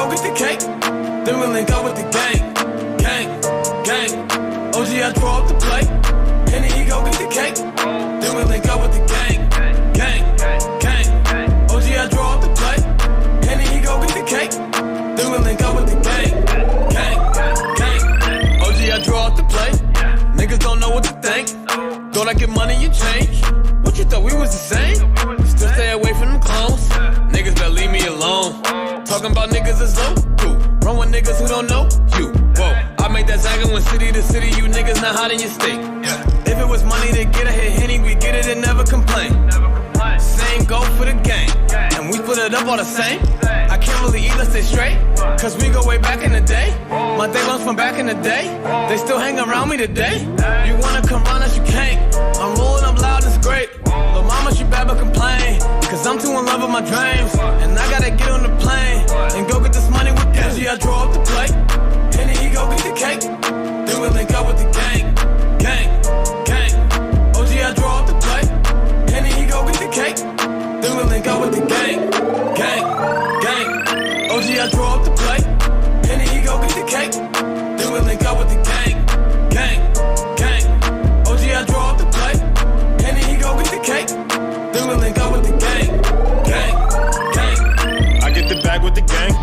go get the cake. Then we link up with the gang. Gang. OG, I draw up the plate. Henny, he go get the cake. Then we link up with the gang. Gang. OG, I draw up the plate. Henny, he go get the cake. Then we link up with the gang. OG, I draw up the plate. Niggas don't know what to think. Thought I get money, you change. What you thought we was the same? Still stay away from them clones. Niggas better leave me alone. Talking about niggas as though you run with niggas who don't know you. Whoa, I made that zagging when city to city. You niggas not hot in your state. If it was money to get a hit Henny, we get it and never complain. Same go for the gang, and we put it up all the same. I can't really eat, let's stay straight, cause we go way back in the day. My day ones from back in the day, they still hang around me today. You wanna come round us, you can't. I'm rolling up loud, it's great. But mama, she bad but complain, cause I'm too in love with my dreams. And I gotta get on the plane, and go get this money with Kenji. I draw up the plate, Henny, he go get the cake. Then we link up with the gang. OG, I draw up the plate, Henny, he go get the cake. Then we link up with the gang. OG, I draw up the plate, Henny, he go get the cake. Then we link up with the gang. OG, I draw up the plate, Henny, he go get the cake. Then we link up with the gang. I get the bag with the gang,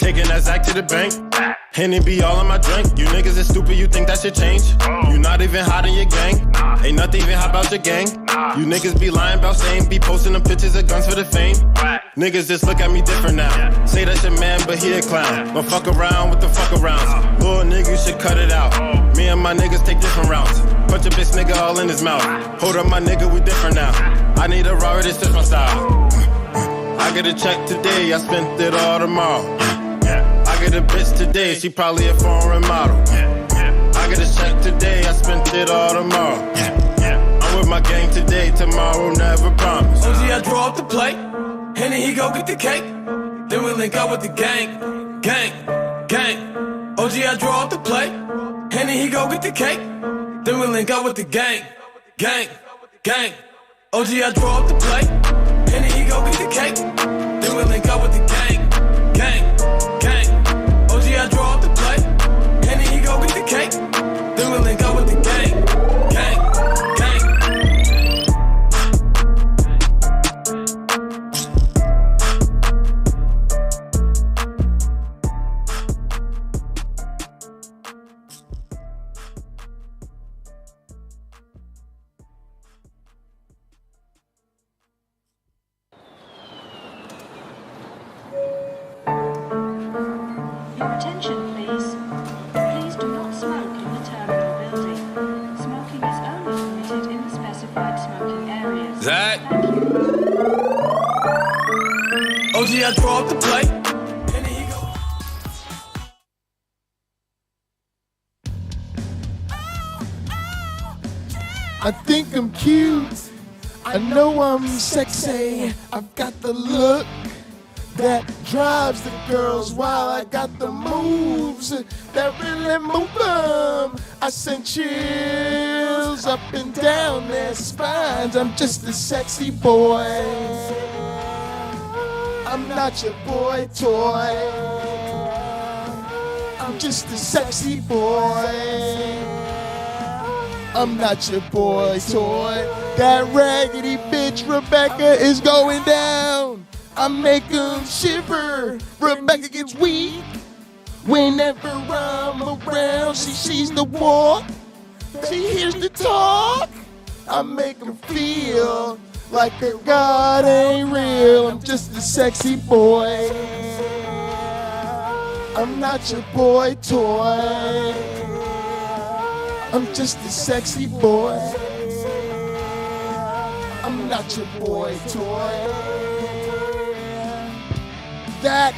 taking that Zach to the bank. Henny be all in my drink. You niggas is stupid, you think that should change? You not even hot in your gang. Ain't nothing even hot about your gang. You niggas be lying about same. Be posting them pictures of guns for the fame. Niggas just look at me different now. Say that's your man, but he a clown. Don't fuck around with the fuck arounds. Little nigga, you should cut it out. Me and my niggas take different routes. Punch a bitch nigga all in his mouth. Hold up, my nigga, we different now. I need a Robert, it's just my style. I get a check today, I spent it all tomorrow. I get a bitch today, she probably a foreign model. I get a check today, I spent it all tomorrow. I'm with my gang today, tomorrow never promise. OG, I draw up the plate, Henny, he go get the cake. Then we link up with the gang. OG, I draw up the plate, Henny, he go get the cake. Then we link up with the gang. OG, I draw up the plate, Henny, he go get the cake. Then we link up with the gang. OG, I draw up the plate, Henny, he go get the cake. Then we link up with the gang. Your attention, please. Please do not smoke in the terminal building. Smoking is only permitted in the specified smoking areas. Zach. Thank you. OG, I draw up the plate. And then he go. I think I'm cute. I know I'm sexy. I've got the look that drives the girls, while I got the moves that really move them. I send chills up and down their spines. I'm just a sexy boy. I'm not your boy toy. I'm just a sexy boy. I'm not your boy toy. That raggedy bitch Rebekah is going down. I make them shiver. Rebekah gets weak whenever I'm around. She sees the walk, she hears the talk. I make her feel like her God ain't real. I'm just a sexy boy. I'm not your boy toy. I'm just a sexy boy. I'm not your boy toy. That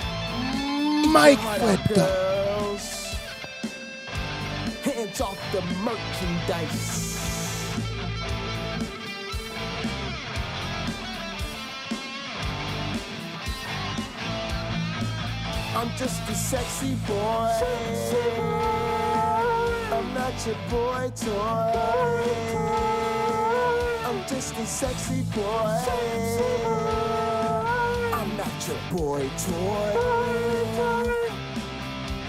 mic flipped up. Hands off the merchandise. I'm just a sexy boy. I'm not your boy toy. I'm just a sexy boy. I'm not your boy toy.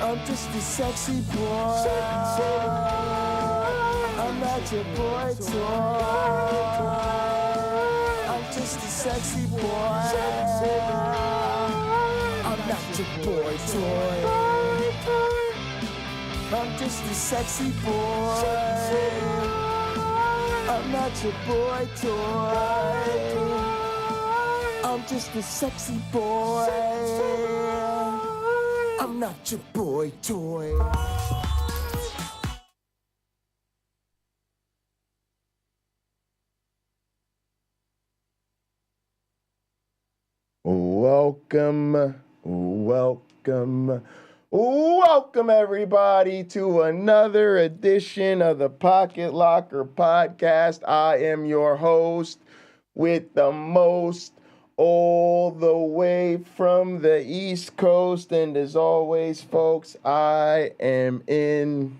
I'm just a sexy boy. I'm not your boy toy. I'm just a sexy boy. I'm not your boy toy. I'm just a sexy boy. I'm not your boy toy. I'm just a sexy boy. I'm not your boy toy. Welcome everybody to another edition of the Pocket Locker Podcast. I am your host with the most, all the way from the East Coast, and as always, folks, I am in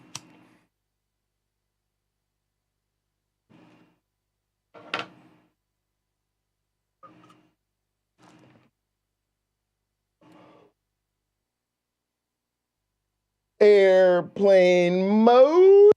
airplane mode.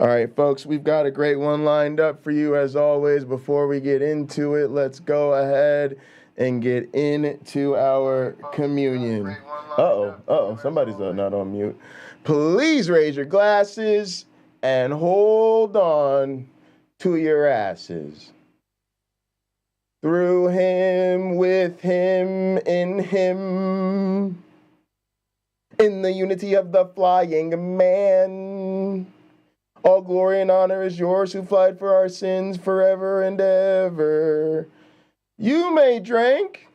All right, folks, we've got a great one lined up for you as always. Before we get into it, let's go ahead and get into our communion. Somebody's not on mute. Please raise your glasses and hold on to your asses. Through him, with him, in the unity of the flying man. All glory and honor is yours who fled for our sins forever and ever. You may drink.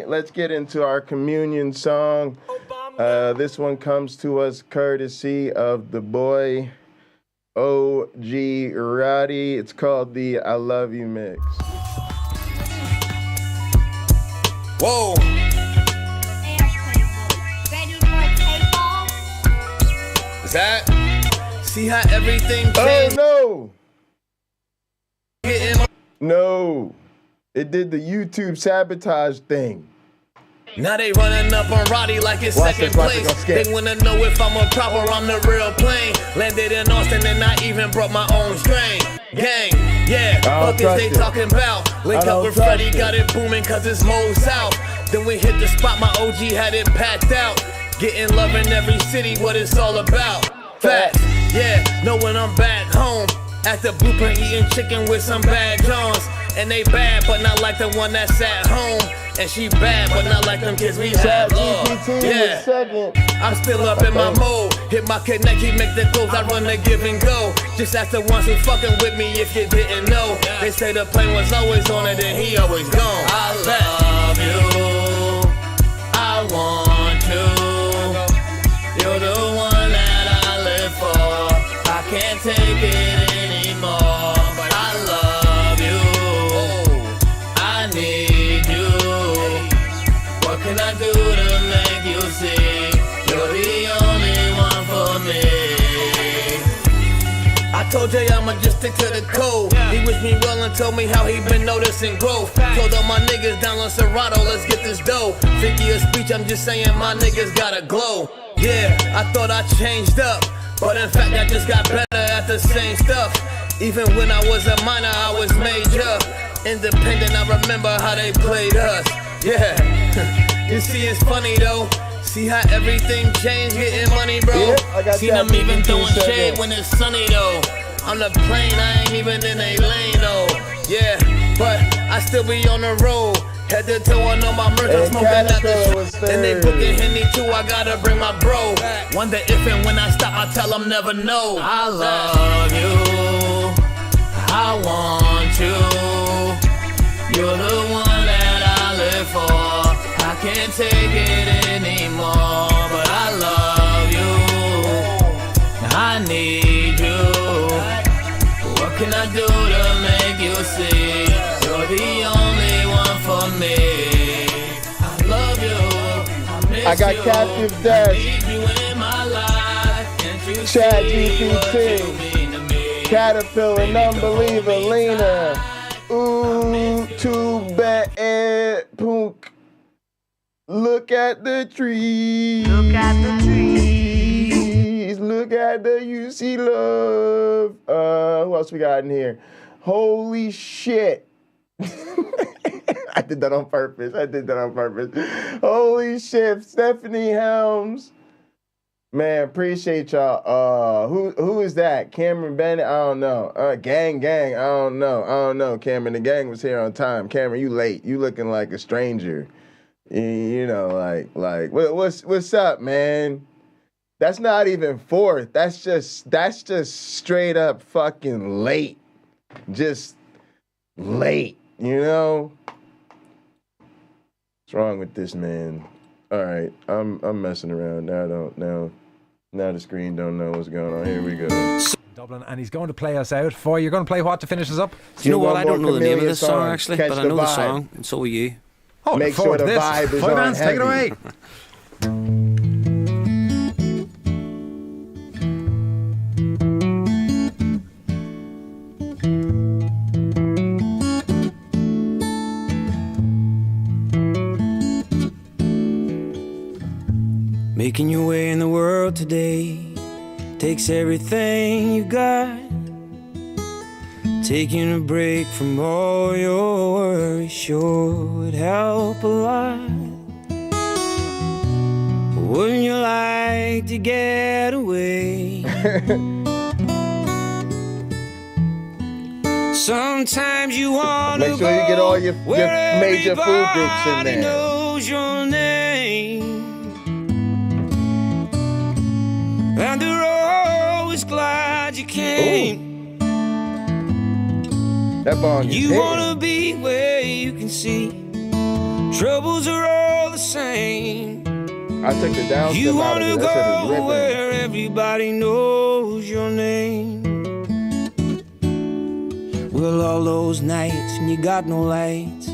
Let's get into our communion song. This one comes to us courtesy of the boy OG Roddy. It's called the I Love You mix. Whoa. Is that? See how everything changed? Oh no! No. It did the YouTube sabotage thing. Now they running up on Roddy like it's second place. They wanna know if I'm a prop or I'm the real plane. Landed in Austin and I even brought my own strain. Gang, yeah, fuck is they talking about? Link up with Freddie, got it booming cause it's Mo South. Then we hit the spot, my OG had it packed out. Getting love in every city, what it's all about. Facts, yeah, know when I'm back home. At the blueprint eating chicken with some bad Johns. And they bad, but not like the one that's at home. And she bad, but not like them kids we had. Yeah, I'm still up in my mode. Hit my connect, he make the close. I run the give and go. Just ask the ones who fucking with me if you didn't know. They say the plane was always on it and he always gone. I love you, I want you. You're the one that I live for. I can't take it anymore. But I love you, I need you. What can I do to make you see? You're the only one for me. I told Jay I'ma just stick to the code. He wished me well and told me how he been noticing growth. Told all my niggas down on Serato, let's get this dough. Figure of speech, I'm just saying my niggas gotta glow. Yeah, I thought I changed up, but in fact I just got better at the same stuff. Even when I was a minor, I was major. Independent, I remember how they played us. Yeah, you see it's funny though. See how everything changed, getting money, bro. Yeah, see them even throwing shade when it's sunny though. On the plane, I ain't even in a lane though. Yeah, but I still be on the road. Head to toe on all my merch, I'm smoking at the show. And they booking Henny too, I gotta bring my bro. Wonder if and when I stop, I tell them never no. I love you, I want you. You're the one that I live for. I can't take it anymore, but I love you. I need you. What can I do to make you see? You're the only one for me. I love you. I got Captive Dash, ChatGPT, Caterpillar, Unbeliever, Lena, ooh, too bad, punk. Look at the trees. Look at the trees. Look at the UC love. Who else we got in here? Holy shit. I did that on purpose. Holy shit. Stephanie Helms. Man, appreciate y'all. Who is that? Cameron Bennett? I don't know. Gang. I don't know. Cameron, the gang was here on time. Cameron, you late. You looking like a stranger. You know, like what's up, man? That's not even fourth. That's just straight up fucking late. Just late, you know? What's wrong with this man? All right, I'm messing around. Now the screen don't know what's going on. Here we go. Dublin, and he's going to play us out. Foy, you're going to play what to finish us up? Do you know what? I don't know the name of this song actually, but I know the song, and so will you. Oh, make sure the vibe is on Bands, take it away. Making your way in the world today takes everything you got. Taking a break from all your worries sure would help a lot. Wouldn't you like to get away? Sometimes you want to Make sure you get all your major food groups in there. Knows your name. And they're always glad you came. Ooh. That bong is You hitting. wanna be where you can see troubles are all the same. I took the down You step out of wanna it. That shit is go ripping. where everybody knows your name. Well, all those nights when you got no lights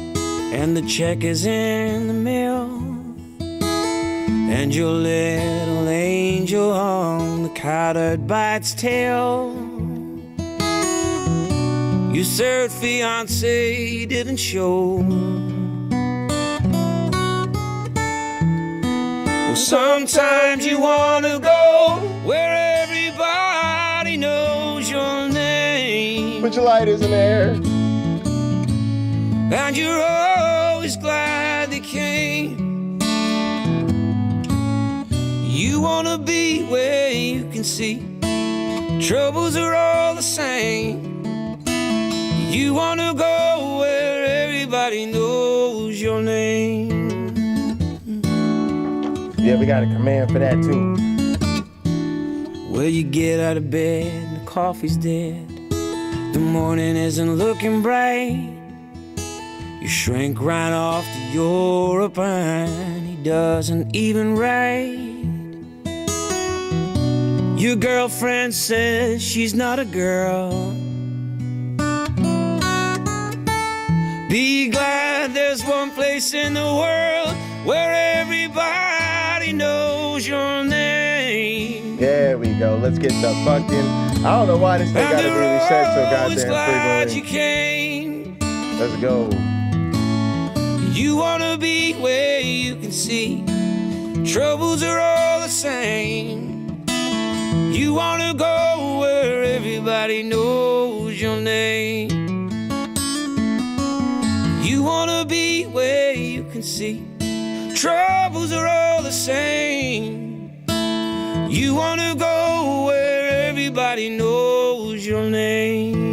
and the check is in the mail, and your little angel on the cowherd by its tail. Your third fiancé didn't show. Well, sometimes you wanna go where everybody knows your name. Put your lighters in the air. And you're always glad they came. You wanna be where you can see troubles are all the same. You wanna go where everybody knows your name. Yeah, we got a command for that too. Well, you get out of bed and the coffee's dead. The morning isn't looking bright. You shrink right off to Europe and he doesn't even write. Your girlfriend says she's not a girl. Be glad there's one place in the world where everybody knows your name. There we go. Let's get the fucking. I don't know why this thing gotta be reset so goddamn glad you frequently. came. Let's go. You wanna be where you can see troubles are all the same. You wanna go where everybody knows your name. You wanna be where you can see troubles are all the same. You wanna go where everybody knows your name.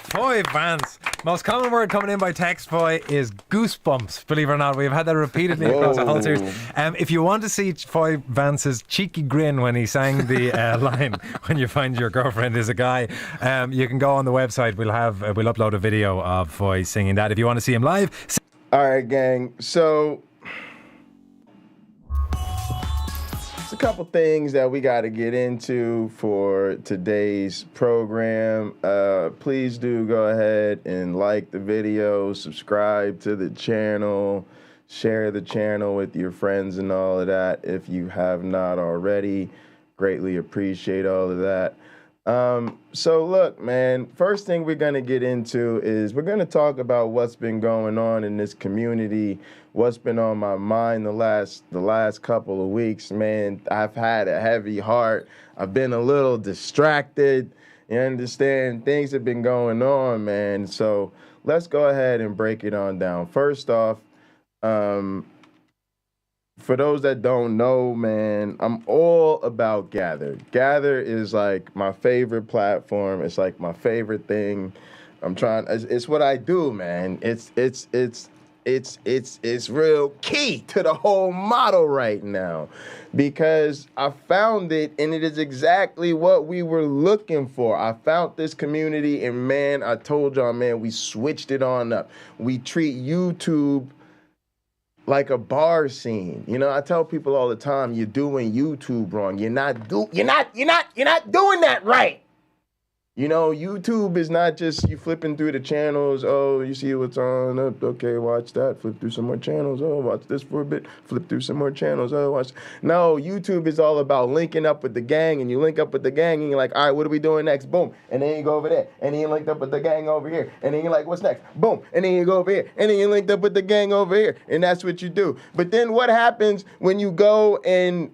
Foy Vance. Most common word coming in by text, boy, is goosebumps. Believe it or not, we've had that repeatedly across the whole series. If you want to see Foy Vance's cheeky grin when he sang the line, "When you find your girlfriend is a guy," you can go on the website. We'll upload a video of Foy singing that. If you want to see him live. All right, gang. So there's a couple things that we got to get into for today's program. Please do go ahead and like the video, subscribe to the channel, share the channel with your friends and all of that if you have not already. Greatly appreciate all of that. So look, man, first thing we're going to get into is we're going to talk about what's been going on in this community, what's been on my mind the last couple of weeks, man. I've had a heavy heart. I've been a little distracted. You understand? Things have been going on, man. So let's go ahead and break it on down. First off, for those that don't know, man, I'm all about Gather. Gather is like my favorite platform. It's like my favorite thing. It's what I do, man. It's real key to the whole model right now because I found it and it is exactly what we were looking for. I found this community and, man, I told y'all, man, we switched it on up. We treat YouTube like a bar scene. You know, I tell people all the time, you're doing YouTube wrong. You're not doing that right. You know, YouTube is not just you flipping through the channels. Oh, you see what's on. Okay, watch that. Flip through some more channels. Oh, watch this for a bit. Flip through some more channels. Oh, watch. No, YouTube is all about linking up with the gang, and you link up with the gang, and you're like, all right, what are we doing next? Boom. And then you go over there, and then you linked up with the gang over here, and then you're like, what's next? Boom. And then you go over here, and then you linked up with the gang over here, and that's what you do. But then what happens when you go and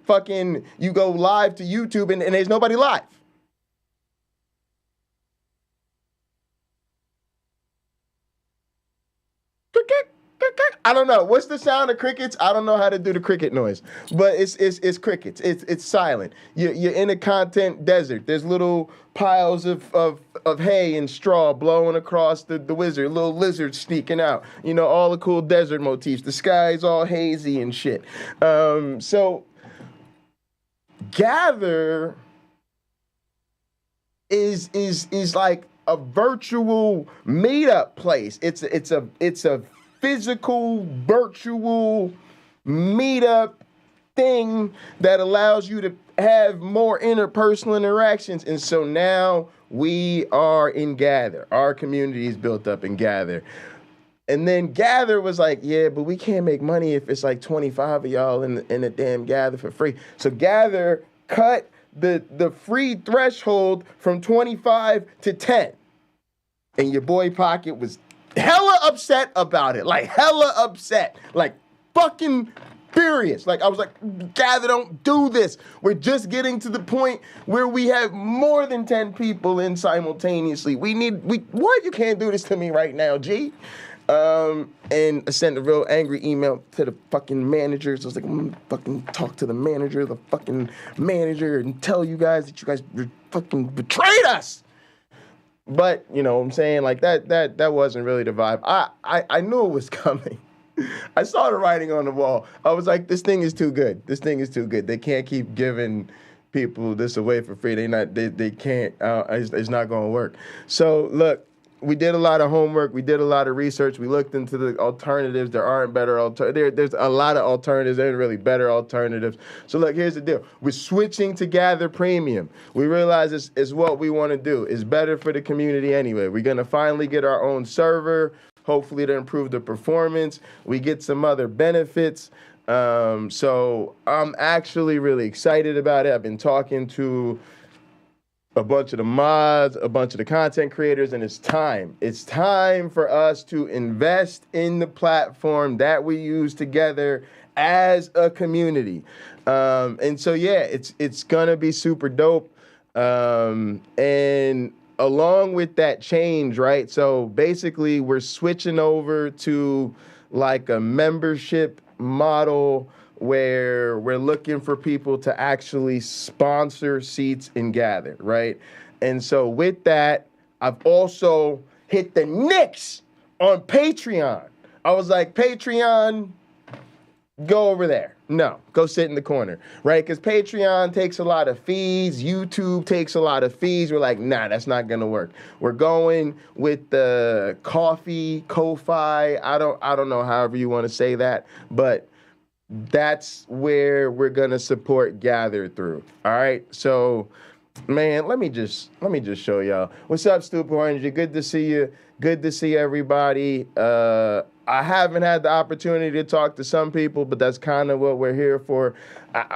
you go live to YouTube, and there's nobody live? I don't know. What's the sound of crickets? I don't know how to do the cricket noise, but it's crickets. It's silent. You're in a content desert. There's little piles of hay and straw blowing across the wizard, little lizards sneaking out. You know, all the cool desert motifs. The sky's all hazy and shit. So Gather is like a virtual meetup place. It's a physical, virtual meetup thing that allows you to have more interpersonal interactions. And so now we are in Gather. Our community is built up in Gather. And then Gather was like, yeah, but we can't make money if it's like 25 of y'all in the damn Gather for free. So Gather cut the free threshold from 25 to 10. And your boy Pocket was hella upset about it. Like, hella upset. Like, fucking furious. Like, I was like, Gather, don't do this. We're just getting to the point where we have more than 10 people in simultaneously. What? You can't do this to me right now, G. And I sent a real angry email to the fucking managers. I was like, I'm gonna fucking talk to the fucking manager, and tell you guys that you guys fucking betrayed us. But, you know what I'm saying? Like, that wasn't really the vibe. I knew it was coming. I saw the writing on the wall. I was like, this thing is too good. This thing is too good. They can't keep giving people this away for free. They can't. It's not going to work. So, look, we did a lot of homework. We did a lot of research. We looked into the alternatives. There aren't better alternatives. There's a lot of alternatives. There's really better alternatives. So look, here's the deal. We're switching to Gather Premium. We realize it's what we want to do. It's better for the community anyway. We're going to finally get our own server, hopefully to improve the performance. We get some other benefits. So I'm actually really excited about it. I've been talking to a bunch of the mods, a bunch of the content creators, and it's time. It's time for us to invest in the platform that we use together as a community. And so, yeah, it's gonna be super dope. And along with that change, right? So basically, we're switching over to like a membership model where we're looking for people to actually sponsor seats and Gather, right? And so with that, I've also hit the Knicks on Patreon. I was like, Patreon, go over there. No, go sit in the corner, right? Because Patreon takes a lot of fees. YouTube takes a lot of fees. We're like, nah, that's not gonna work. We're going with the Ko-Fi. I don't know however you want to say that, but that's where we're gonna support Gather through. All right, so. Man, let me just show y'all. What's up, Stupid Orange? Good to see you. Good to see everybody. I haven't had the opportunity to talk to some people, but that's kind of what we're here for.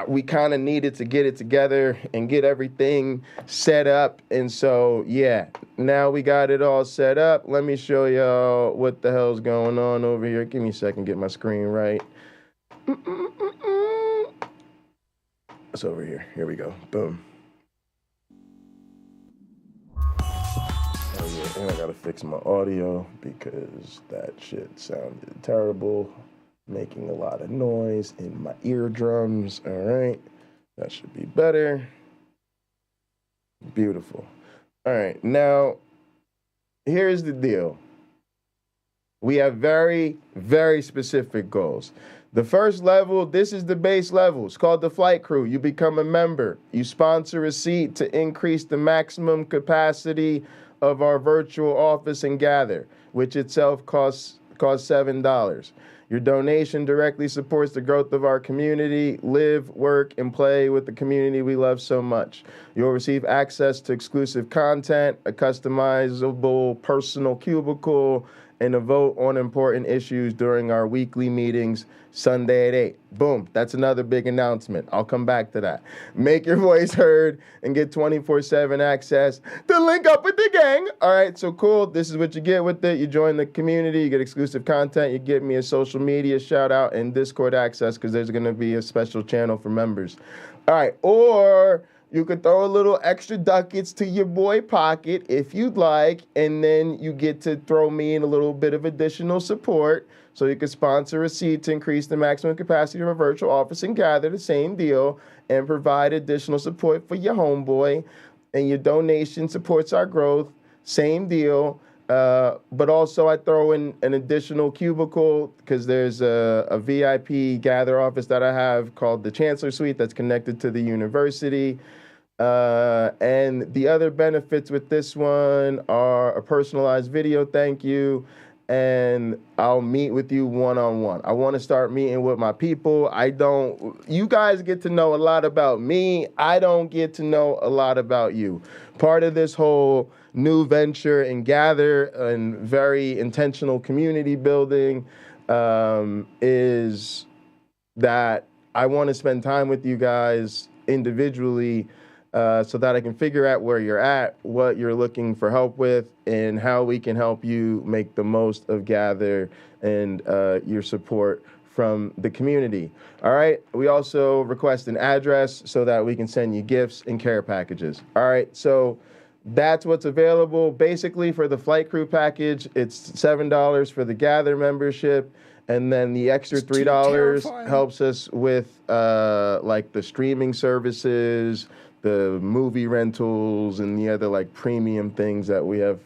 We kind of needed to get it together and get everything set up. And so, yeah, now we got it all set up. Let me show y'all what the hell's going on over here. Give me a second, get my screen right. It's over here. Here we go. Boom. And I gotta fix my audio because that shit sounded terrible, making a lot of noise in my eardrums. All right, that should be better. Beautiful. All right, now here's the deal. We have very, very specific goals. The first level, this is the base level. It's called the Flight Crew. You become a member. You sponsor a seat to increase the maximum capacity of our virtual office and Gather, which itself costs $7. Your donation directly supports the growth of our community, live, work, and play with the community we love so much. You'll receive access to exclusive content, a customizable personal cubicle, and a vote on important issues during our weekly meetings Sunday at 8. Boom, that's another big announcement. I'll come back to that. Make your voice heard and get 24/7 access to link up with the gang. All right, so cool. This is what you get with it. You join the community, you get exclusive content, you get me a social media shout out and Discord access because there's going to be a special channel for members. All right, or you could throw a little extra ducats to your boy pocket if you'd like, and then you get to throw me in a little bit of additional support. So you could sponsor a seat to increase the maximum capacity of a virtual office and Gather, the same deal, and provide additional support for your homeboy. And your donation supports our growth, same deal. But also I throw in an additional cubicle because there's a VIP Gather office that I have called the Chancellor Suite that's connected to the university. And the other benefits with this one are a personalized video thank you, and I'll meet with you one-on-one. I want to start meeting with my people. You guys get to know a lot about me. I don't get to know a lot about you. Part of this whole new venture and Gather and very intentional community building is that I want to spend time with you guys individually so that I can figure out where you're at, what you're looking for help with, and how we can help you make the most of Gather and your support from the community. All right. We also request an address so that we can send you gifts and care packages. All right. So that's what's available. Basically, for the Flight Crew package, it's $7 for the Gather membership. And then the extra $3 helps us with like the streaming services, the movie rentals, and the other like premium things that we have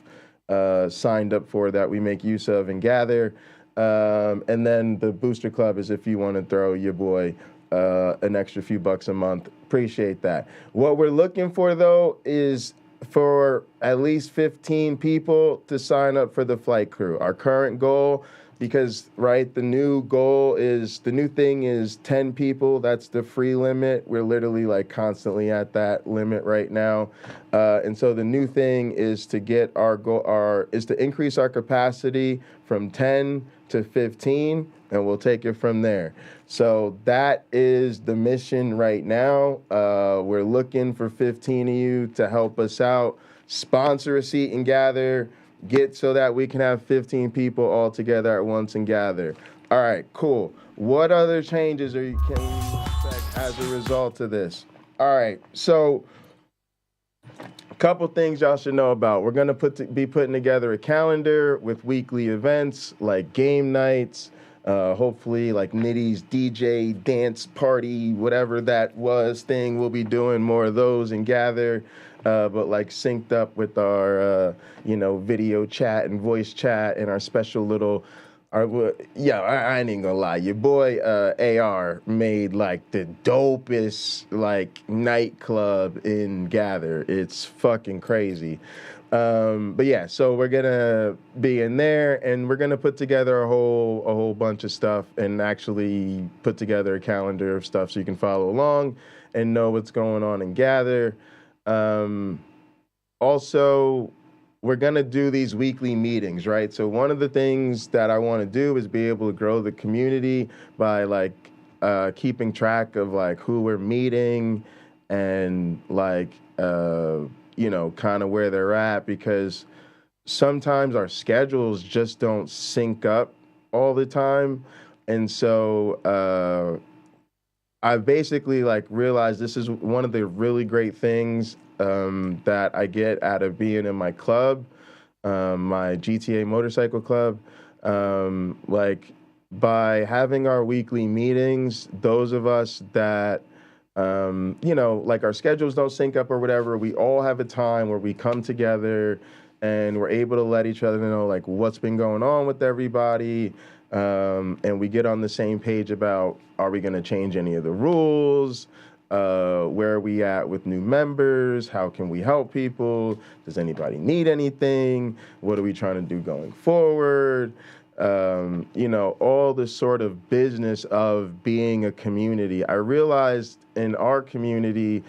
signed up for that we make use of and Gather. And then the Booster Club is if you want to throw your boy an extra few bucks a month. Appreciate that. What we're looking for, though, is for at least 15 people to sign up for the Flight Crew. Our current goal, because, right, the new thing is 10 people. That's the free limit. We're literally like constantly at that limit right now. And so the new thing is to get is to increase our capacity from 10 to 15, and we'll take it from there. So that is the mission right now. We're looking for 15 of you to help us out, sponsor a seat and Gather, get so that we can have 15 people all together at once and Gather. All right, cool. What other changes can you expect as a result of this? All right, so a couple things y'all should know about. We're gonna be putting together a calendar with weekly events like game nights, hopefully like Nitty's DJ dance party, whatever that was thing. We'll be doing more of those and Gather. but like synced up with our, video chat and voice chat and our special little. I ain't even gonna lie. Your boy AR made like the dopest like nightclub in Gather. It's fucking crazy. But yeah, so we're gonna be in there, and we're gonna put together a whole bunch of stuff, and actually put together a calendar of stuff so you can follow along and know what's going on in Gather. Also, we're gonna do these weekly meetings, right? So one of the things that I want to do is be able to grow the community by like keeping track of like who we're meeting and like kind of where they're at, because sometimes our schedules just don't sync up all the time. And so I basically like realized this is one of the really great things that I get out of being in my club, my GTA motorcycle club. Like by having our weekly meetings, those of us that like our schedules don't sync up or whatever, we all have a time where we come together and we're able to let each other know like what's been going on with everybody, and we get on the same page about, are we going to change any of the rules, where are we at with new members, how can we help people, does anybody need anything, what are we trying to do going forward, all the sort of business of being a community. I realized in our community,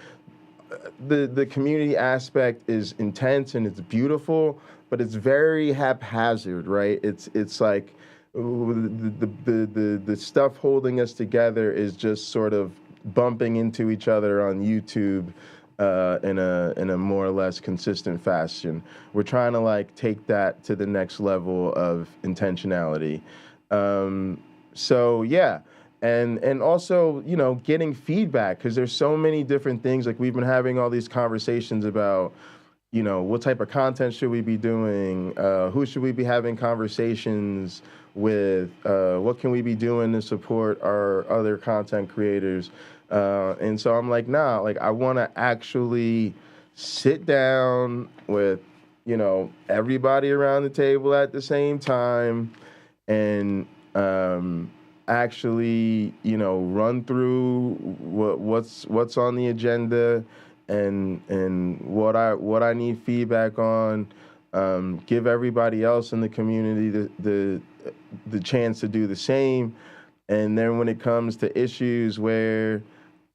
the community aspect is intense and it's beautiful, but it's very haphazard, right? It's like the stuff holding us together is just sort of bumping into each other on YouTube in a more or less consistent fashion. We're trying to like take that to the next level of intentionality. So yeah, and also getting feedback, because there's so many different things. Like we've been having all these conversations about what type of content should we be doing, who should we be having conversations with, what can we be doing to support our other content creators. And so I'm like, nah, like I want to actually sit down with, everybody around the table at the same time and actually, run through what's on the agenda and what I need feedback on. Give everybody else in the community the chance to do the same. And then when it comes to issues where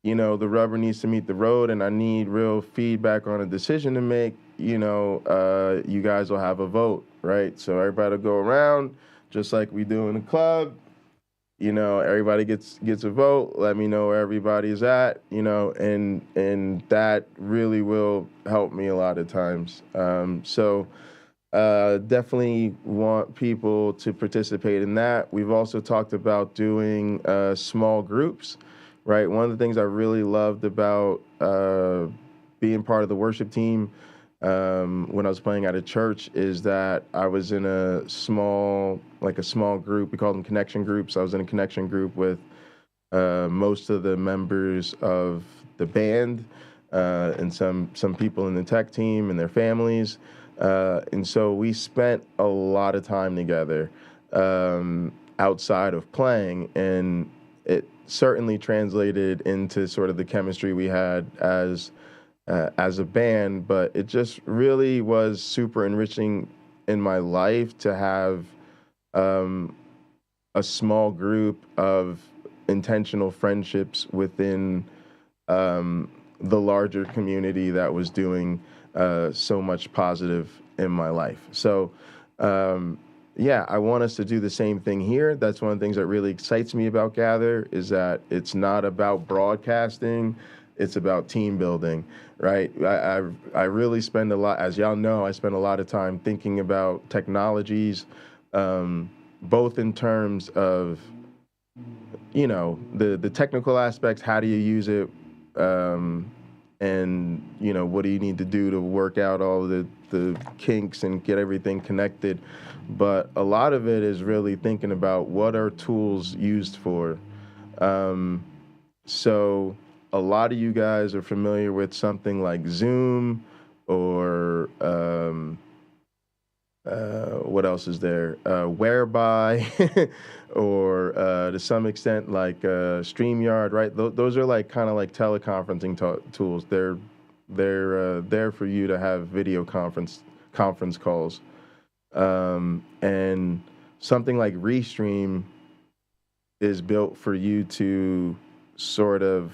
the rubber needs to meet the road and I need real feedback on a decision to make, you guys will have a vote, right? So everybody will go around just like we do in the club. Everybody gets a vote. Let me know where everybody's at, and that really will help me a lot of times. So definitely want people to participate in that. We've also talked about doing small groups, right? One of the things I really loved about being part of the worship team when I was playing at a church is that I was in a small group. We called them connection groups. I was in a connection group with most of the members of the band and some people in the tech team and their families. And so we spent a lot of time together outside of playing, and it certainly translated into sort of the chemistry we had as a band, but it just really was super enriching in my life to have a small group of intentional friendships within the larger community that was doing so much positive in my life. So I want us to do the same thing here. That's one of the things that really excites me about Gather, is that it's not about broadcasting, it's about team building, right? I really spend a lot, as y'all know, I spend a lot of time thinking about technologies, both in terms of, the technical aspects, how do you use it, and, what do you need to do to work out all the kinks and get everything connected. But a lot of it is really thinking about what are tools used for. So a lot of you guys are familiar with something like Zoom or what else is there? Whereby, or to some extent like StreamYard, right? Those are like kind of like teleconferencing tools. They're there for you to have video conference calls, and something like Restream is built for you to sort of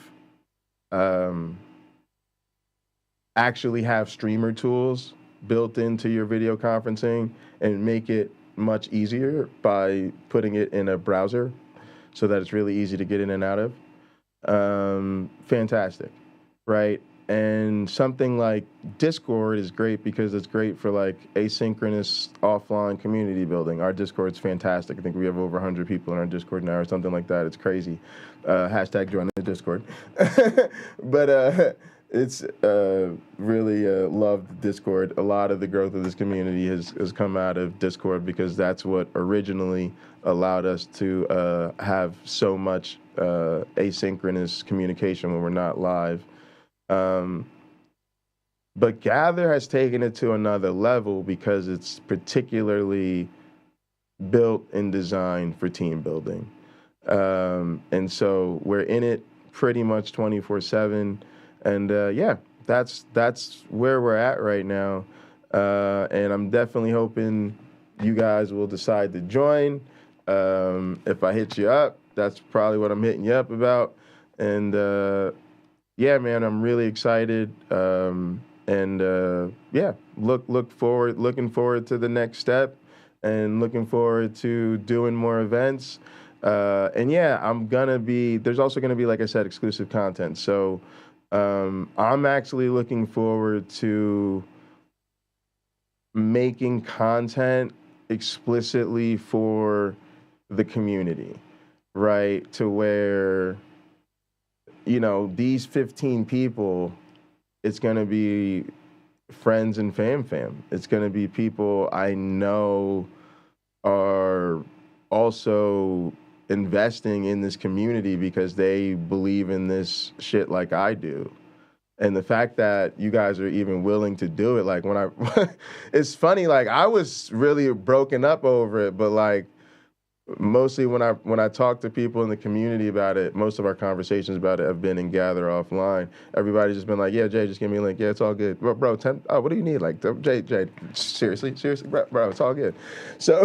actually have streamer tools built into your video conferencing and make it much easier by putting it in a browser so that it's really easy to get in and out of. Fantastic, right? And something like Discord is great because it's great for like asynchronous offline community building. Our Discord's fantastic. I think we have over 100 people in our Discord now or something like that. It's crazy. Hashtag join the Discord. But it's really loved Discord. A lot of the growth of this community has come out of Discord because that's what originally allowed us to have so much asynchronous communication when we're not live. But Gather has taken it to another level because it's particularly built and designed for team building. And so we're in it pretty much 24/7. And yeah, that's where we're at right now. And I'm definitely hoping you guys will decide to join. If I hit you up, that's probably what I'm hitting you up about. And yeah, man, I'm really excited. Yeah, looking forward to the next step and looking forward to doing more events. And yeah, there's also gonna be, like I said, exclusive content. So I'm actually looking forward to making content explicitly for the community, right? To where, you know, these 15 people, it's going to be friends and fam. It's going to be people I know are also investing in this community because they believe in this shit like I do. And the fact that you guys are even willing to do it, like it's funny, like I was really broken up over it, but like mostly when I talk to people in the community about it, most of our conversations about it have been in Gather offline. Everybody's just been like, yeah, Jay, just give me a link. Yeah, it's all good. Bro, what do you need? Like, Jay, seriously, bro, it's all good. So,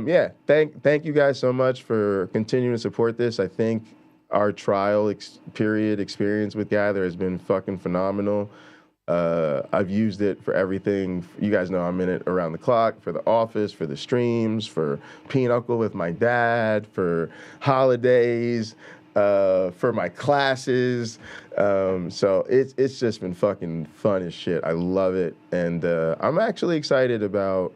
yeah, thank you guys so much for continuing to support this. I think our trial period experience with Gather has been fucking phenomenal. I've used it for everything. You guys know I'm in it around the clock, for the office, for the streams, for Pinochle with my dad, for holidays, for my classes. So it's just been fucking fun as shit. I love it. And I'm actually excited about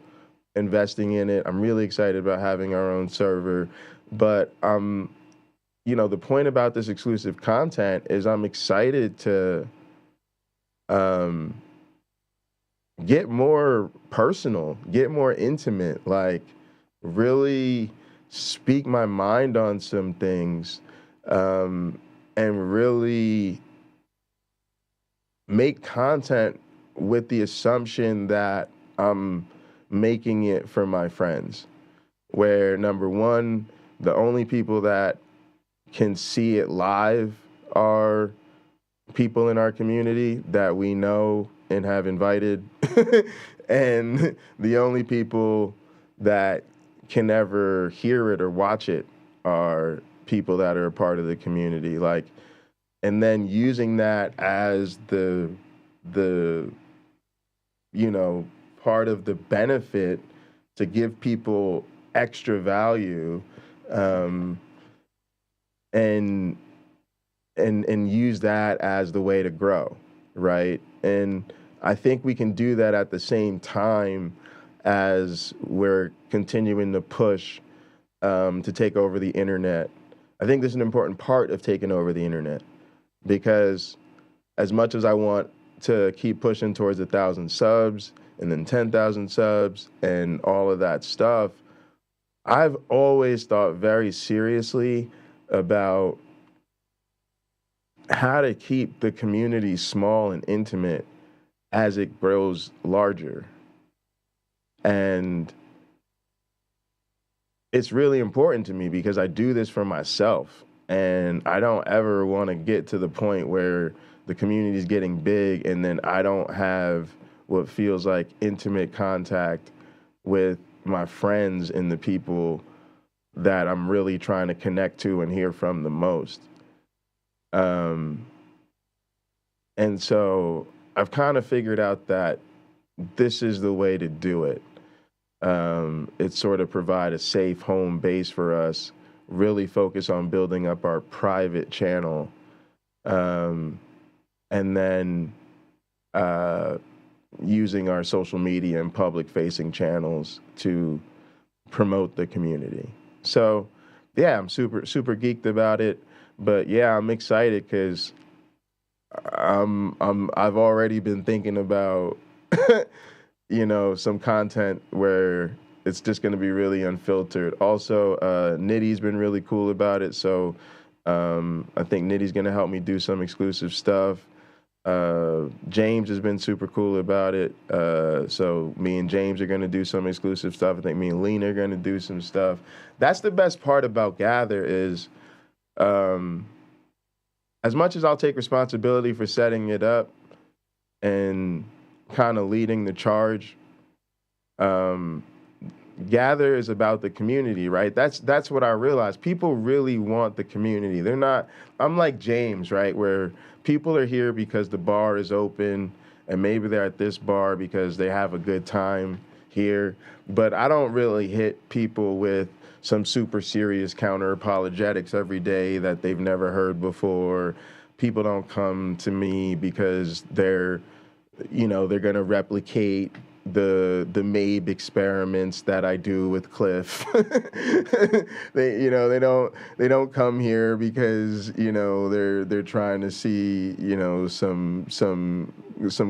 investing in it. I'm really excited about having our own server. But you know, the point about this exclusive content is I'm excited to get more personal, get more intimate, like really speak my mind on some things, and really make content with the assumption that I'm making it for my friends. Where number one, the only people that can see it live are people in our community that we know and have invited. And the only people that can ever hear it or watch it are people that are a part of the community. Like, and then using that as the you know, part of the benefit to give people extra value, and use that as the way to grow, right? And I think we can do that at the same time as we're continuing to push to take over the internet. I think this is an important part of taking over the internet, because as much as I want to keep pushing towards 1,000 subs and then 10,000 subs and all of that stuff, I've always thought very seriously about how to keep the community small and intimate as it grows larger. And it's really important to me because I do this for myself. And I don't ever want to get to the point where the community is getting big and then I don't have what feels like intimate contact with my friends and the people that I'm really trying to connect to and hear from the most. And so I've kind of figured out that this is the way to do it. It sort of provide a safe home base for us, really focus on building up our private channel, and then using our social media and public-facing channels to promote the community. So, yeah, I'm super geeked about it. But yeah, I'm excited because I've already been thinking about some content where it's just going to be really unfiltered. Also, Nitty's been really cool about it, so I think Nitty's going to help me do some exclusive stuff. James has been super cool about it, so me and James are going to do some exclusive stuff. I think me and Lena are going to do some stuff. That's the best part about Gather is, as much as I'll take responsibility for setting it up and kind of leading the charge, Gather is about the community, right? That's what I realized. People really want the community. They're not, I'm like James, right? Where people are here because the bar is open and maybe they're at this bar because they have a good time here. But I don't really hit people with some super serious counter apologetics every day that they've never heard before. People don't come to me because they're going to replicate the MABE experiments that I do with Cliff. they don't come here because they're trying to see some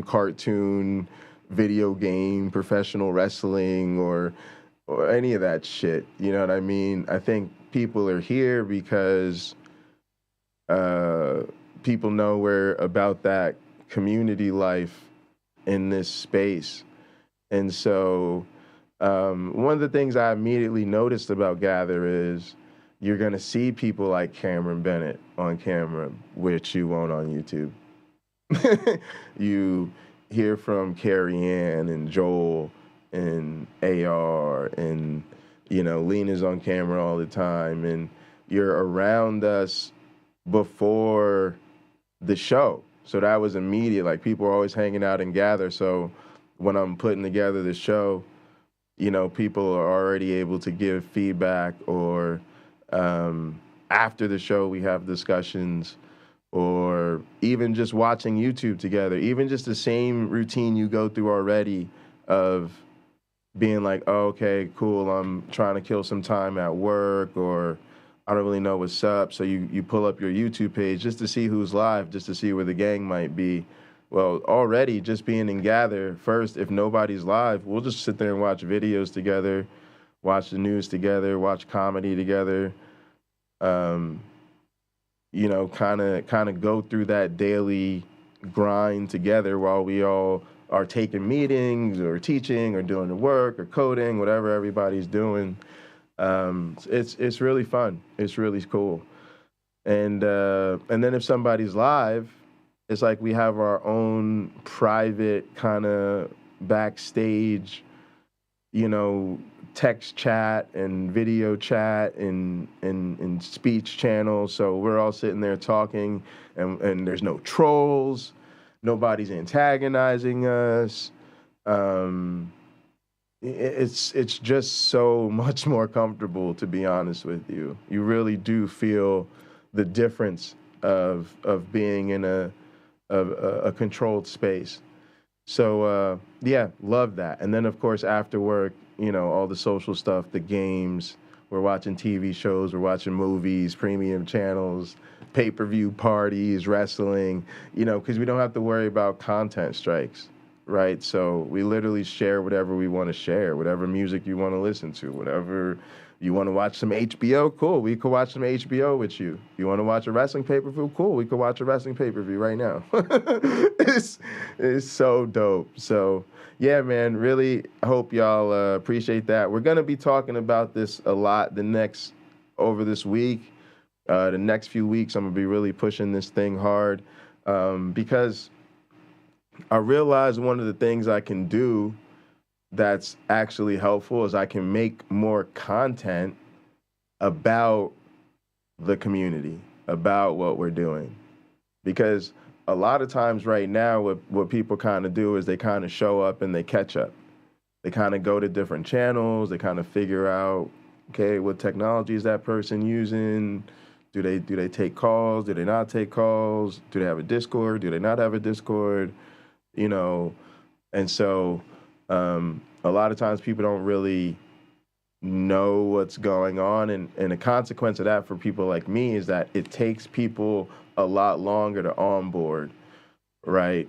cartoon, video game, professional wrestling or any of that shit. You know what I mean? I think people are here because people know we're about that community life in this space. And so one of the things I immediately noticed about Gather is you're going to see people like Cameron Bennett on camera, which you won't on YouTube. You hear from Carrie Ann and Joel and AR and, Lena's on camera all the time. And you're around us before the show. So that was immediate. Like, people are always hanging out and Gather. So when I'm putting together the show, people are already able to give feedback, or after the show we have discussions, or even just watching YouTube together, even just the same routine you go through already of being like, oh, okay, cool, I'm trying to kill some time at work, or I don't really know what's up. So you pull up your YouTube page just to see who's live, just to see where the gang might be. Well, already just being in Gather, first, if nobody's live, we'll just sit there and watch videos together, watch the news together, watch comedy together, kind of go through that daily grind together while we all are taking meetings or teaching or doing the work or coding, whatever everybody's doing. It's really fun. It's really cool. And then if somebody's live, it's like we have our own private kind of backstage, text chat and video chat and speech channels. So we're all sitting there talking, and there's no trolls. Nobody's antagonizing us. It's just so much more comfortable, to be honest with you. You really do feel the difference of being in a controlled space. So, yeah, love that. And then, of course, after work, all the social stuff, the games, we're watching TV shows, we're watching movies, premium channels, pay-per-view parties, wrestling, because we don't have to worry about content strikes. right? So we literally share whatever we want to share, whatever music you want to listen to, whatever you want to watch some HBO, cool. We could watch some HBO with you. You want to watch a wrestling pay-per-view? Cool. We could watch a wrestling pay-per-view right now. it's so dope. So, yeah, man, really hope y'all appreciate that. We're going to be talking about this a lot over this week. The next few weeks, I'm going to be really pushing this thing hard because I realize one of the things I can do that's actually helpful is I can make more content about the community, about what we're doing. Because a lot of times right now, what people kind of do is they kind of show up and they catch up. They kind of go to different channels. They kind of figure out, okay, what technology is that person using? Do they take calls? Do they not take calls? Do they have a Discord? Do they not have a Discord? You know, and so a lot of times people don't really know what's going on. And the consequence of that for people like me is that it takes people a lot longer to onboard, right?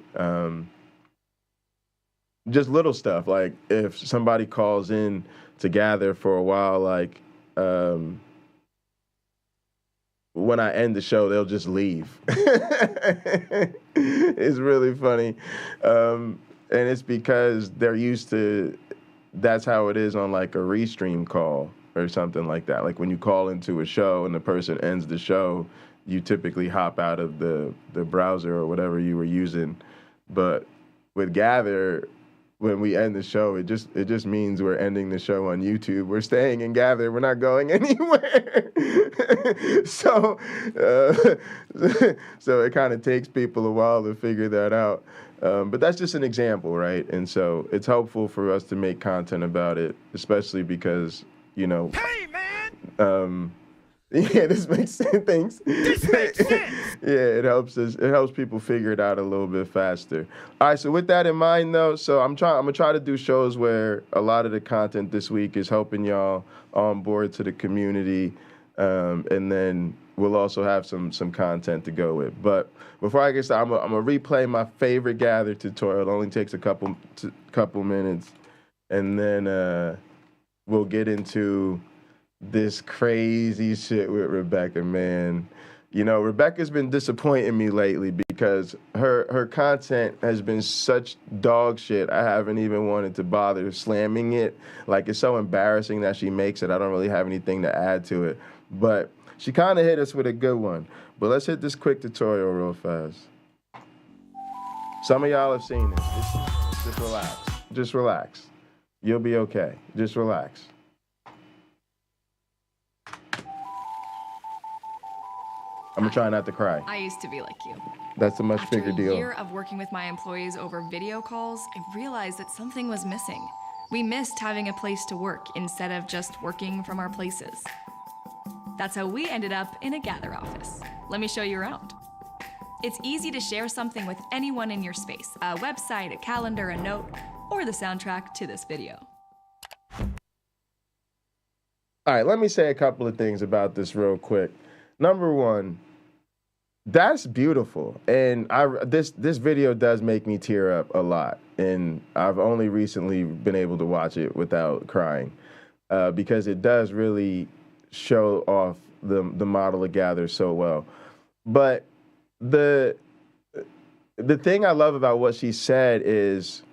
Just little stuff, like if somebody calls in to gather for a while, like when I end the show, they'll just leave. It's really funny. And it's because they're used to, that's how it is on like a restream call or something like that. Like when you call into a show and the person ends the show, you typically hop out of the browser or whatever you were using. But with Gather, when we end the show, it just means we're ending the show on YouTube. We're staying in Gather. We're not going anywhere. So it kind of takes people a while to figure that out. But that's just an example, right? And so it's helpful for us to make content about it, especially because, you know, hey, man! Yeah, this makes sense. Thanks. This makes sense. Yeah, it helps people figure it out a little bit faster. All right, so with that in mind, though, so I'm gonna try to do shows where a lot of the content this week is helping y'all on board to the community, and then we'll also have some content to go with. But before I get started, I'm gonna replay my favorite Gather tutorial. It only takes a couple minutes, and then we'll get into this crazy shit with Rebekah, man. You know, Rebekah's been disappointing me lately because her content has been such dog shit. I haven't even wanted to bother slamming it. Like, it's so embarrassing that she makes it. I don't really have anything to add to it. But she kind of hit us with a good one. But let's hit this quick tutorial real fast. Some of y'all have seen it. Just relax. Just relax. You'll be okay. Just relax. I'm gonna try not to cry. I used to be like you. That's a much bigger deal. After a year of working with my employees over video calls, I realized that something was missing. We missed having a place to work instead of just working from our places. That's how we ended up in a Gather office. Let me show you around. It's easy to share something with anyone in your space, a website, a calendar, a note, or the soundtrack to this video. All right, let me say a couple of things about this real quick. Number one, that's beautiful. And this video does make me tear up a lot. And I've only recently been able to watch it without crying because it does really show off the model of Gather so well. But the thing I love about what she said is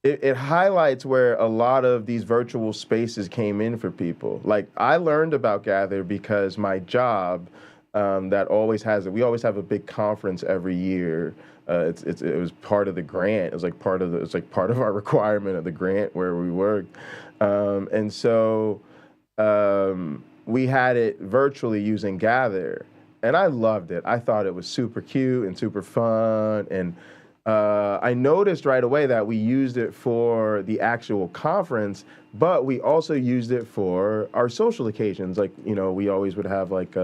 it highlights where a lot of these virtual spaces came in for people. Like, I learned about Gather because my job we always have a big conference every year. It was part of the grant. It was like part of our requirement of the grant where we worked. And so we had it virtually using Gather. And I loved it. I thought it was super cute and super fun. And I noticed right away that we used it for the actual conference, but we also used it for our social occasions. Like, you know, we always would have like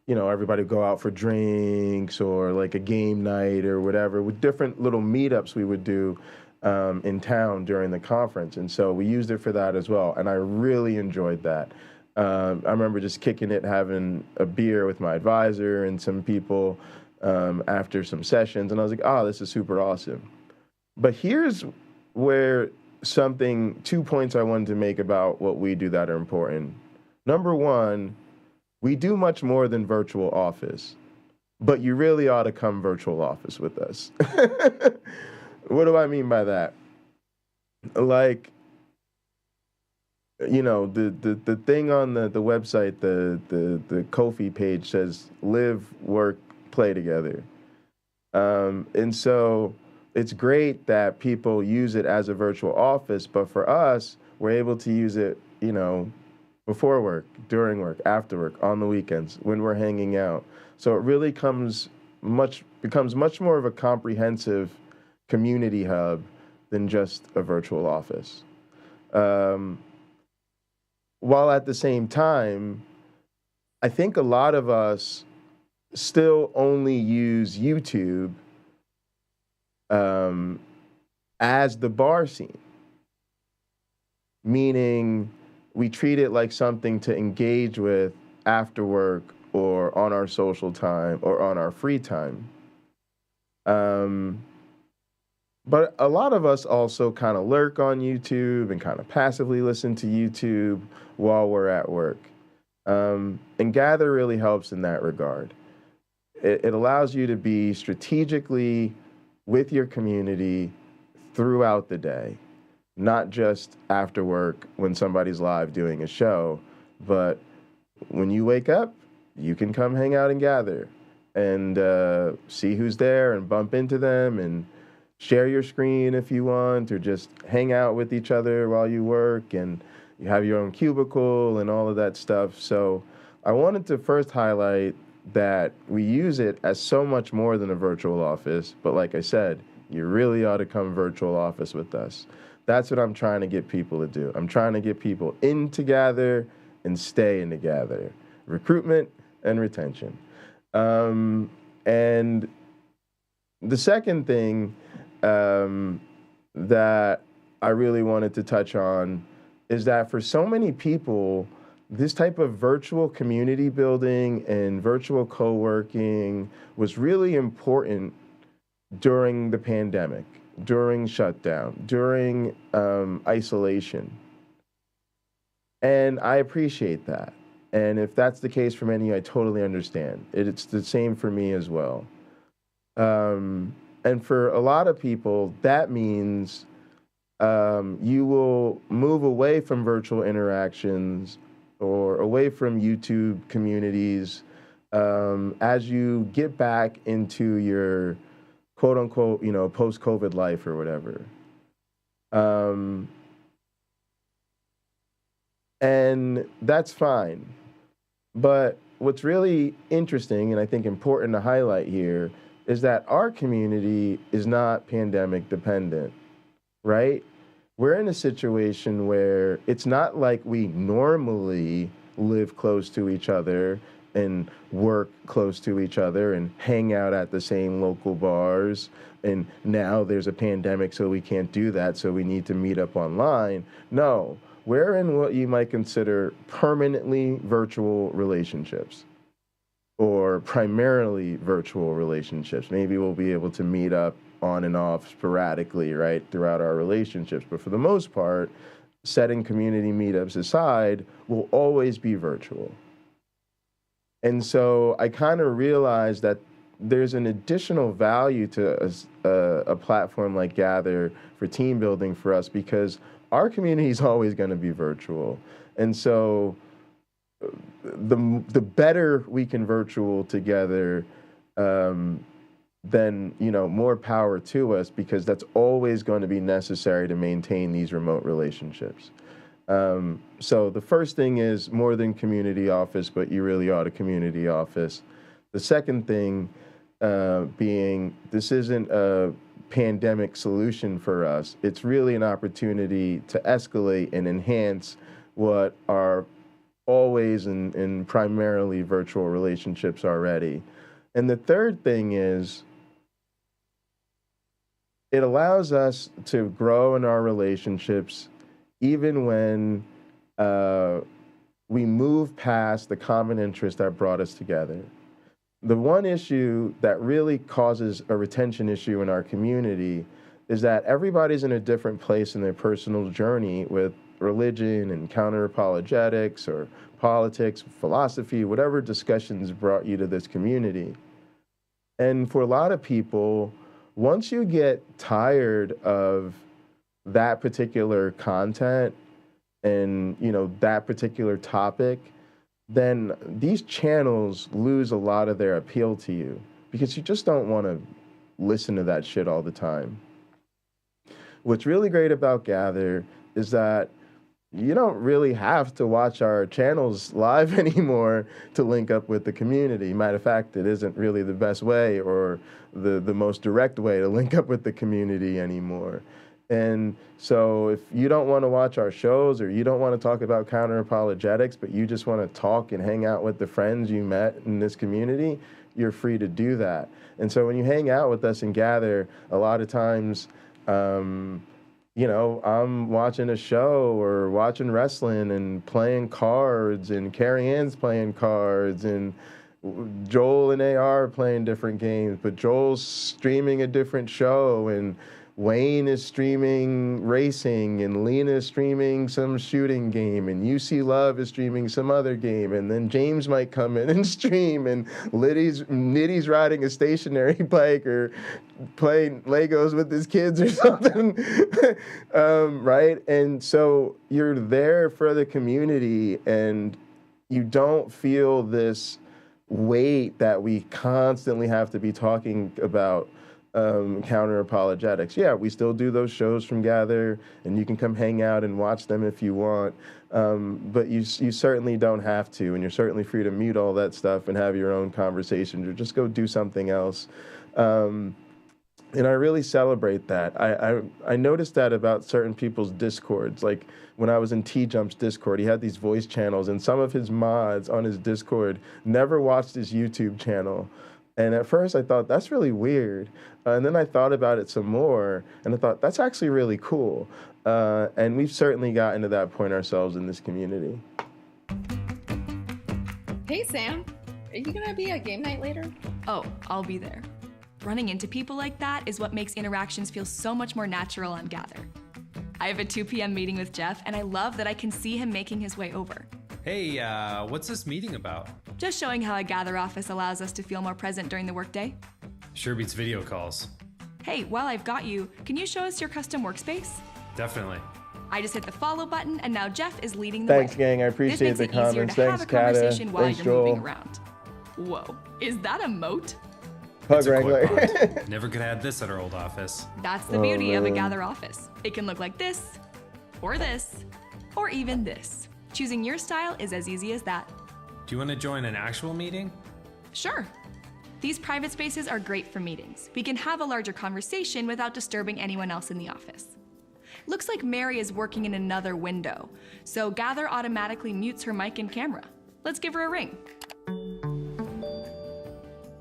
everybody go out for drinks or like a game night or whatever with different little meetups we would do in town during the conference. And so we used it for that as well. And I really enjoyed that. I remember just kicking it, having a beer with my advisor and some people after some sessions. And I was like, oh, this is super awesome. But here's where 2 points I wanted to make about what we do that are important. Number one, we do much more than virtual office, but you really ought to come virtual office with us. What do I mean by that? Like, you know, the thing on the website, the Ko-fi page says live, work, play together. And so it's great that people use it as a virtual office, but for us, we're able to use it, you know, before work, during work, after work, on the weekends, when we're hanging out. So it really becomes much more of a comprehensive community hub than just a virtual office. While at the same time, I think a lot of us still only use YouTube as the bar scene, meaning we treat it like something to engage with after work or on our social time or on our free time. But a lot of us also kind of lurk on YouTube and kind of passively listen to YouTube while we're at work. And Gather really helps in that regard. It allows you to be strategically with your community throughout the day, not just after work when somebody's live doing a show, but when you wake up, you can come hang out and Gather and see who's there and bump into them and share your screen if you want, or just hang out with each other while you work, and you have your own cubicle and all of that stuff. So I wanted to first highlight that we use it as so much more than a virtual office, but like I said, you really ought to come virtual office with us. That's what I'm trying to get people to do. I'm trying to get people in to Gather and stay in to Gather. Recruitment and retention. And the second thing that I really wanted to touch on is that for so many people, this type of virtual community building and virtual co-working was really important during the pandemic, during shutdown, during isolation. And I appreciate that. And if that's the case for many, I totally understand. It's the same for me as well. And for a lot of people, that means you will move away from virtual interactions or away from YouTube communities as you get back into your quote unquote, you know, post-COVID life or whatever. And that's fine. But what's really interesting and I think important to highlight here is that our community is not pandemic dependent, right? We're in a situation where it's not like we normally live close to each other and work close to each other and hang out at the same local bars. And now there's a pandemic, so we can't do that, so we need to meet up online. No, we're in what you might consider permanently virtual relationships, or primarily virtual relationships. Maybe we'll be able to meet up on and off sporadically, right, throughout our relationships. But for the most part, setting community meetups aside, will always be virtual. And so I kind of realized that there's an additional value to a platform like Gather for team building for us, because our community is always going to be virtual. And so the better we can virtual together, then, you know, more power to us, because that's always going to be necessary to maintain these remote relationships. So the first thing is more than community office, but you really ought a community office. The second thing being, this isn't a pandemic solution for us. It's really an opportunity to escalate and enhance what are always and primarily virtual relationships already. And the third thing is, it allows us to grow in our relationships even when we move past the common interest that brought us together. The one issue that really causes a retention issue in our community is that everybody's in a different place in their personal journey with religion and counter-apologetics or politics, philosophy, whatever discussions brought you to this community. And for a lot of people, once you get tired of that particular content and, you know, that particular topic, then these channels lose a lot of their appeal to you because you just don't want to listen to that shit all the time. What's really great about Gather is that you don't really have to watch our channels live anymore to link up with the community. Matter of fact, it isn't really the best way or the most direct way to link up with the community anymore. And so if you don't want to watch our shows or you don't want to talk about counter-apologetics, but you just want to talk and hang out with the friends you met in this community, you're free to do that. And so when you hang out with us and Gather, a lot of times, you know, I'm watching a show or watching wrestling and playing cards, and Carrie Ann's playing cards, and Joel and AR are playing different games, but Joel's streaming a different show, and Wayne is streaming racing, and Lena is streaming some shooting game, and UC Love is streaming some other game, and then James might come in and stream, and Nitty's riding a stationary bike or playing Legos with his kids or something, right? And so you're there for the community, and you don't feel this weight that we constantly have to be talking about counter-apologetics. Yeah, we still do those shows from Gather, and you can come hang out and watch them if you want, but you certainly don't have to, and you're certainly free to mute all that stuff and have your own conversations or just go do something else. And I really celebrate that. I noticed that about certain people's Discords. Like when I was in T-Jump's Discord, he had these voice channels, and some of his mods on his Discord never watched his YouTube channel. And at first I thought, that's really weird. And then I thought about it some more, and I thought, that's actually really cool. And we've certainly gotten to that point ourselves in this community. Hey, Sam. Are you going to be at game night later? Oh, I'll be there. Running into people like that is what makes interactions feel so much more natural on Gather. I have a 2 p.m. meeting with Jeff, and I love that I can see him making his way over. Hey, what's this meeting about? Just showing how a Gather office allows us to feel more present during the workday. Sure beats video calls. Hey, while I've got you, can you show us your custom workspace? Definitely. I just hit the follow button, and now Jeff is leading the way. Thanks, gang. I appreciate the comments. Thanks, Kata. Thanks, Joel. Moving around. Whoa, is that a moat? Hug It's a Wrangler. quad. Never could have had this at our old office. That's the beauty of a Gather office. It can look like this, or even this. Choosing your style is as easy as that. Do you want to join an actual meeting? Sure. These private spaces are great for meetings. We can have a larger conversation without disturbing anyone else in the office. Looks like Mary is working in another window, so Gather automatically mutes her mic and camera. Let's give her a ring.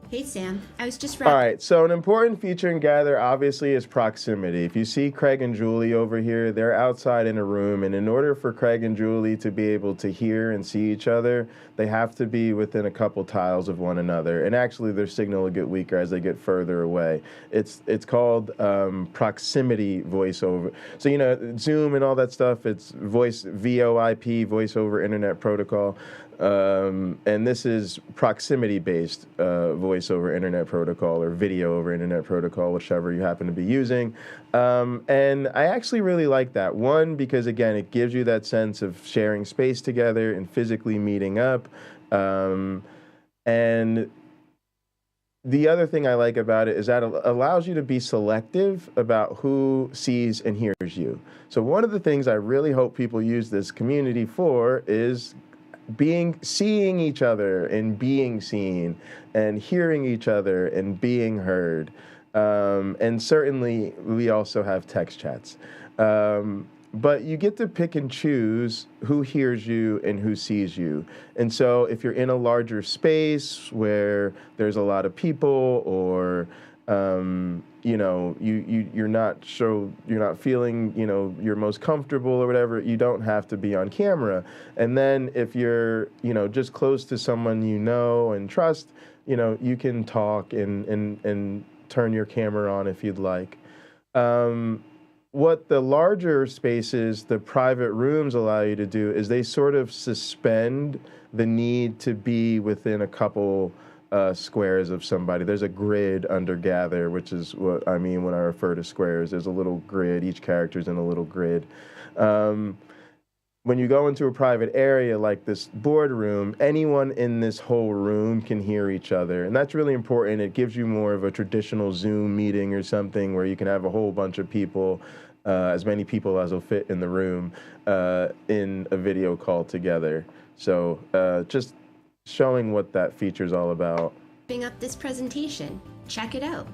Hey, Sam. I was just All right, so an important feature in Gather, obviously, is proximity. If you see Craig and Julie over here, they're outside in a room, and in order for Craig and Julie to be able to hear and see each other, they have to be within a couple tiles of one another, and actually their signal will get weaker as they get further away. It's called proximity voiceover. So, you know, Zoom and all that stuff, it's VoIP, voice over internet protocol. And this is proximity-based voice over internet protocol or video over internet protocol, whichever you happen to be using. And I actually really like that. One, because again, it gives you that sense of sharing space together and physically meeting up. And the other thing I like about it is that it allows you to be selective about who sees and hears you. So one of the things I really hope people use this community for is seeing each other and being seen, and hearing each other and being heard. And certainly we also have text chats. But you get to pick and choose who hears you and who sees you. And so if you're in a larger space where there's a lot of people, or you know, you're not feeling, you know, you're most comfortable or whatever, you don't have to be on camera. And then if you're, you know, just close to someone you know and trust, you know, you can talk and turn your camera on if you'd like. What the larger spaces, the private rooms allow you to do is they sort of suspend the need to be within a couple squares of somebody. There's a grid under Gather, which is what I mean when I refer to squares. There's a little grid. Each character's in a little grid. When you go into a private area like this boardroom, anyone in this whole room can hear each other. And that's really important. It gives you more of a traditional Zoom meeting or something where you can have a whole bunch of people, as many people as will fit in the room, in a video call together. So just showing what that feature is all about. Bring up this presentation. Check it out.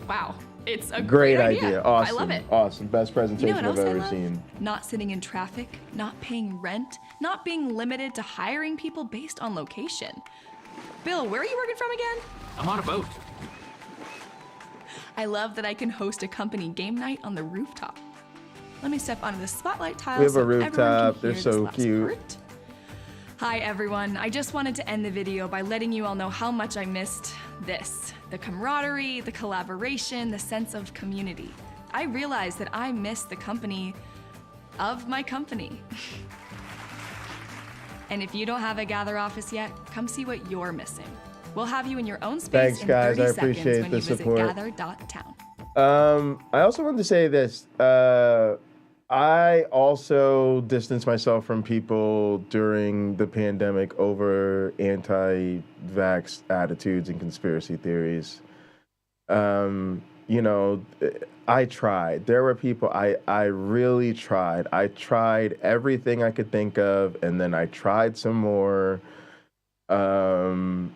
Wow. It's a great idea. Awesome. I love it. Awesome. Best presentation what I've else I ever love? seen. Not sitting in traffic, not paying rent, not being limited to hiring people based on location. Bill, where are you working from again? I'm on a boat. I love that I can host a company game night on the rooftop. Let me step onto the spotlight tile. We have so a rooftop. everyone can They're hear so this last cute. part. Hi everyone, I just wanted to end the video by letting you all know how much I missed this. The camaraderie, the collaboration, the sense of community. I realized that I missed the company of my company. And if you don't have a Gather office yet, come see what you're missing. We'll have you in your own space Thanks, guys. in 30 I seconds appreciate when the you visit support. gather.town. I also wanted to say this. I also distanced myself from people during the pandemic over anti-vax attitudes and conspiracy theories. You know, I tried. There were people, I really tried. I tried everything I could think of, and then I tried some more. And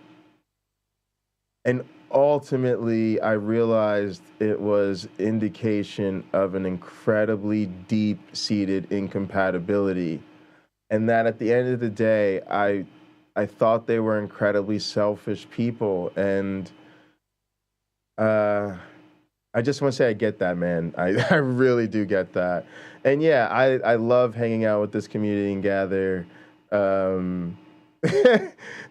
ultimately, I realized it was indication of an incredibly deep-seated incompatibility. And that at the end of the day, I thought they were incredibly selfish people. And I just want to say I get that, man. I really do get that. And yeah, I love hanging out with this community and Gather.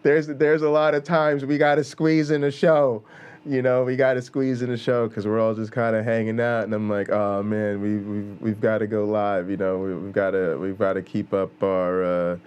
There's a lot of times we got to squeeze in a show. You know, we got to squeeze in a show because we're all just kind of hanging out, and I'm like, oh man, we've got to go live. You know, we've got to keep up our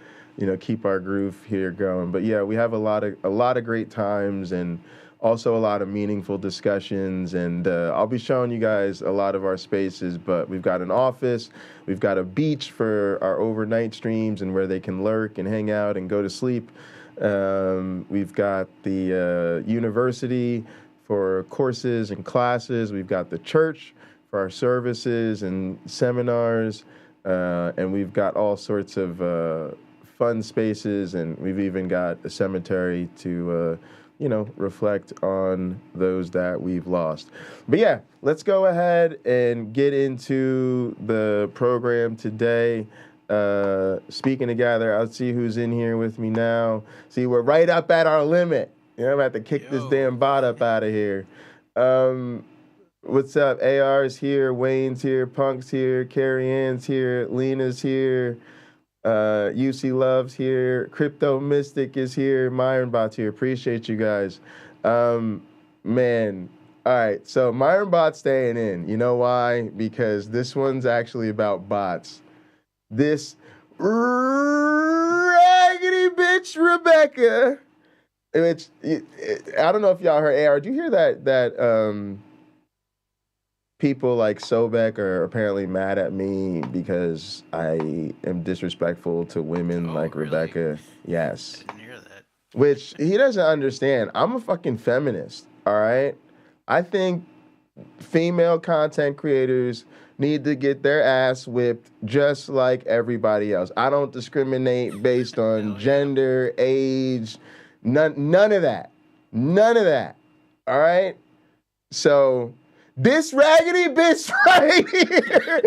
keep our groove here going. But yeah, we have a lot of great times and also a lot of meaningful discussions. And I'll be showing you guys a lot of our spaces. But we've got an office, we've got a beach for our overnight streams and where they can lurk and hang out and go to sleep. We've got the university for courses and classes. We've got the church for our services and seminars. And we've got all sorts of fun spaces. And we've even got a cemetery to, reflect on those that we've lost. But yeah, let's go ahead and get into the program today. Speaking together, I'll see who's in here with me now. See, we're right up at our limit. You know, I'm about to kick this damn bot up out of here. What's up? AR's here, Wayne's here, Punk's here, Carrie Ann's here, Lena's here, UC Love's here, Crypto Mystic is here, Myronbot's here. Appreciate you guys. Man. All right, so Myronbot's staying in. You know why? Because this one's actually about bots. This raggedy bitch Rebekah, which I don't know if y'all heard. AR, did you hear that people like Sobek are apparently mad at me because I am disrespectful to women like really? Rebekah? Yes. I didn't hear that. Which he doesn't understand. I'm a fucking feminist, all right? I think female content creators need to get their ass whipped just like everybody else. I don't discriminate based on gender, age, none of that. None of that. All right? So this raggedy bitch right here